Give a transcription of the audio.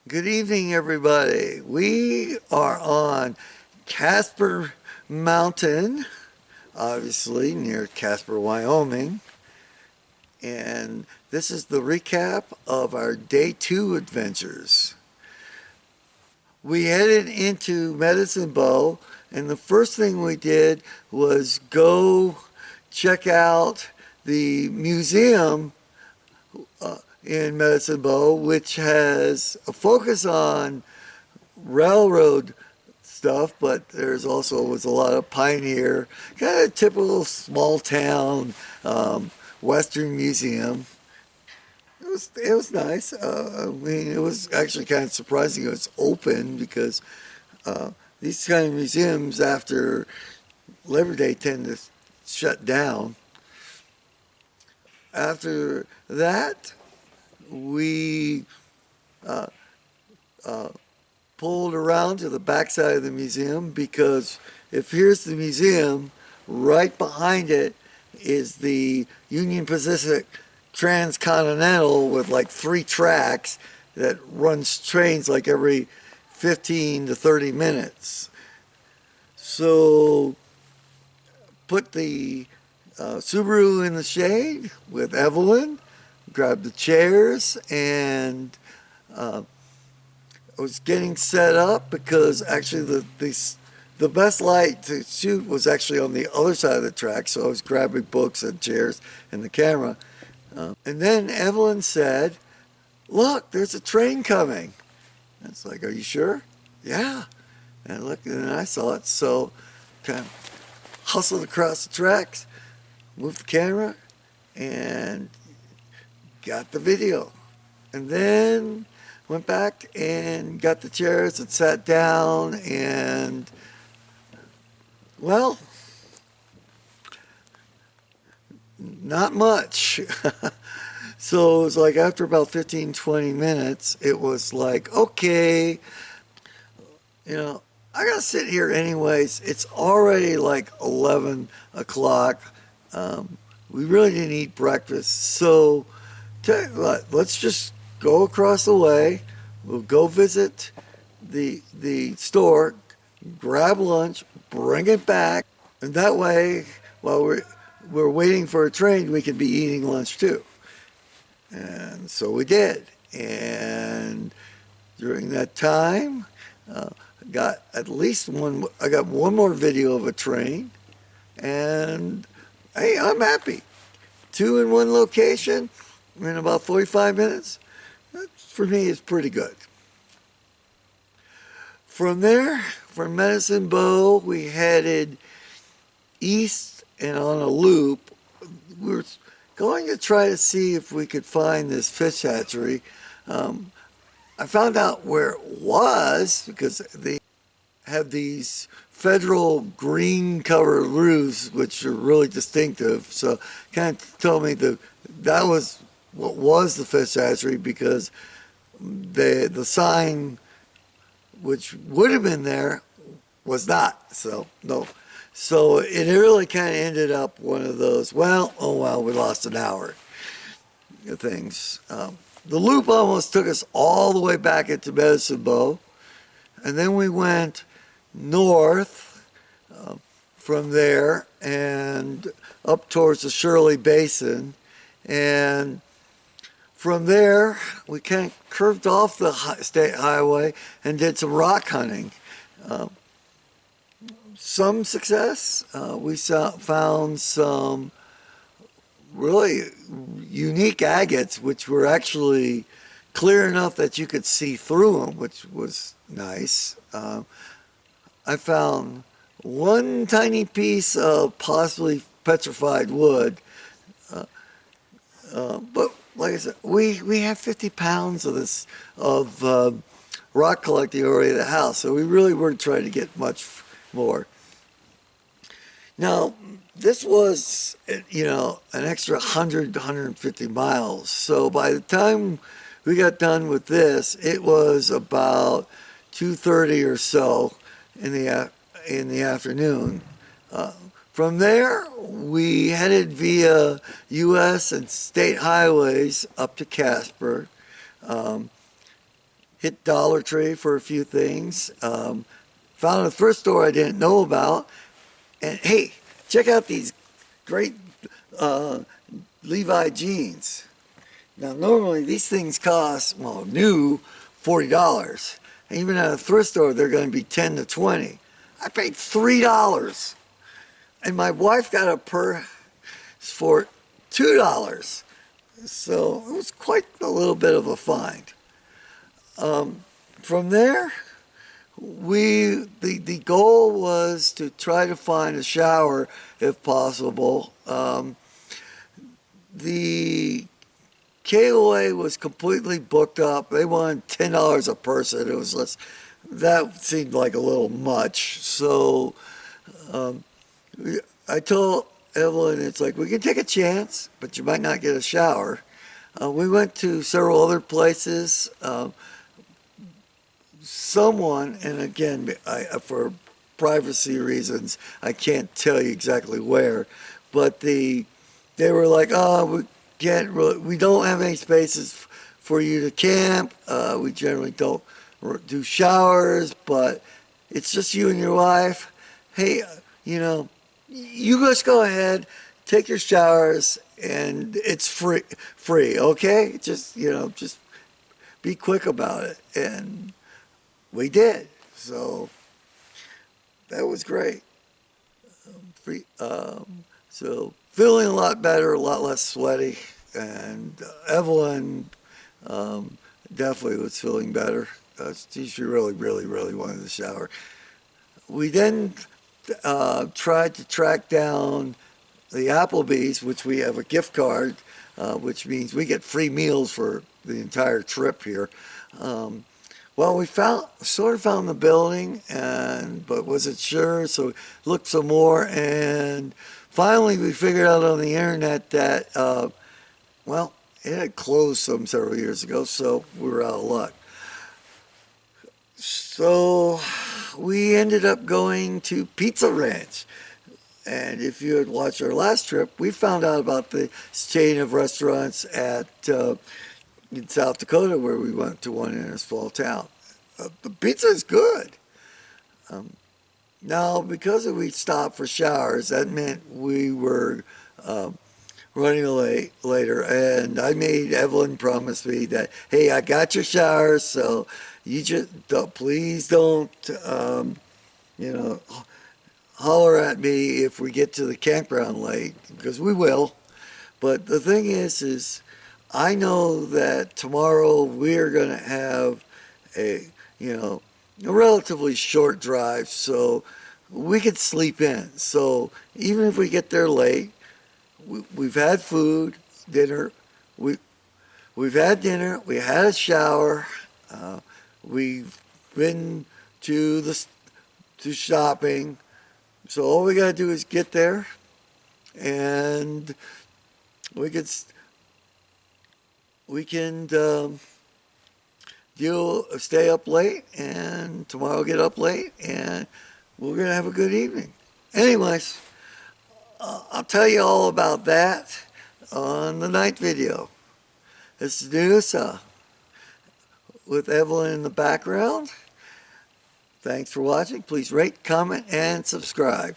Good evening, everybody. We are on Casper Mountain, obviously near Casper, Wyoming. And this is the recap of our day 2 adventures. We headed into Medicine Bow, and the first thing we did was go check out the museum in Medicine Bow, which has a focus on railroad stuff, but there's also was a lot of pioneer, kind of typical small town Western museum. It was nice. I mean, it was actually kind of surprising it was open because these kind of museums after Labor Day tend to shut down. After that, we uh, uh, pulled around to the backside of the museum because if here's the museum, right behind it is the Union Pacific Transcontinental with like 3 tracks that runs trains like every 15 to 30 minutes. So put the Subaru in the shade with Evelyn, grabbed the chairs, and I was getting set up because actually the best light to shoot was actually on the other side of the track, so I was grabbing books and chairs and the camera. And then Evelyn said, "Look, there's a train coming." And it's like, "Are you sure?" "Yeah." And I looked and I saw it, so kind of hustled across the tracks, moved the camera, and got the video. And then went back and got the chairs and sat down, and well, not much. So it was like after about 15-20 minutes, it was like, okay, I gotta sit here anyways. It's already like 11 o'clock. We really didn't eat breakfast, so let's just go across the way. We'll go visit the store, grab lunch, bring it back, and that way, while we're waiting for a train, we can be eating lunch too. And so we did. And during that time, got at least one. I got one more video of a train, and hey, I'm happy. 2 in 1 location in about 45 minutes. That, for me, is pretty good. From there, from Medicine Bow, we headed east and on a loop. We were going to try to see if we could find this fish hatchery. I found out where it was because they have these federal green cover roofs, which are really distinctive. So kind of told me that was what was the fish hatchery because the sign which would have been there was not. So no. So it really kind of ended up one of those, well, oh well, we lost an hour things. The loop almost took us all the way back into Medicine Bow, and then we went north from there and up towards the Shirley Basin, and from there we kind of curved off the state highway and did some rock hunting. Some success. We found some really unique agates, which were actually clear enough that you could see through them, which was nice. I found one tiny piece of possibly petrified wood, but like I said, we have 50 pounds of this rock collecting already at the house, so we really weren't trying to get much more. Now, this was, an extra 100 to 150 miles. So by the time we got done with this, it was about 2:30 or so in the afternoon. From there, we headed via U.S. and state highways up to Casper. hit Dollar Tree for a few things. Found a thrift store I didn't know about. And hey, check out these great Levi jeans. Now, normally these things cost, well, new, $40. And even at a thrift store, they're going to be 10 to 20. I paid $3. And my wife got a purse for $2. So it was quite a little bit of a find. From there, the goal was to try to find a shower if possible. The KOA was completely booked up. They wanted $10 a person. It was less. That seemed like a little much. So I told Evelyn, it's like, we can take a chance, but you might not get a shower. We went to several other places. Someone, and again, for privacy reasons, I can't tell you exactly where, but they were like, oh, we don't have any spaces for you to camp. We generally don't do showers, but it's just you and your wife. Hey, you just go ahead, take your showers, and it's free, okay? Just be quick about it. And we did. So that was great. So feeling a lot better, a lot less sweaty, and Evelyn definitely was feeling better. She really, really, really wanted the shower. We then tried to track down the Applebee's, which we have a gift card, which means we get free meals for the entire trip here. Well, we sort of found the building, but wasn't sure, so looked some more, and finally we figured out on the internet that, well, it had closed several years ago, so we were out of luck. So we ended up going to Pizza Ranch. And if you had watched our last trip, we found out about the chain of restaurants in South Dakota where we went to one in a small town. The pizza is good. Now, because we stopped for showers, that meant we were running late later, and I made Evelyn promise me that, hey, I got your showers, so you just please don't, holler at me if we get to the campground late, because we will. But the thing is I know that tomorrow we're going to have a relatively short drive, so we could sleep in. So even if we get there late, we've had food, dinner, we've had dinner, we had a shower, we've been to shopping. So all we got to do is get there, and we can stay up late, and tomorrow get up late, and we're going to have a good evening. Anyways, I'll tell you all about that on the night video. It's Dennis with Evelyn in the background. Thanks for watching. Please rate, comment, and subscribe.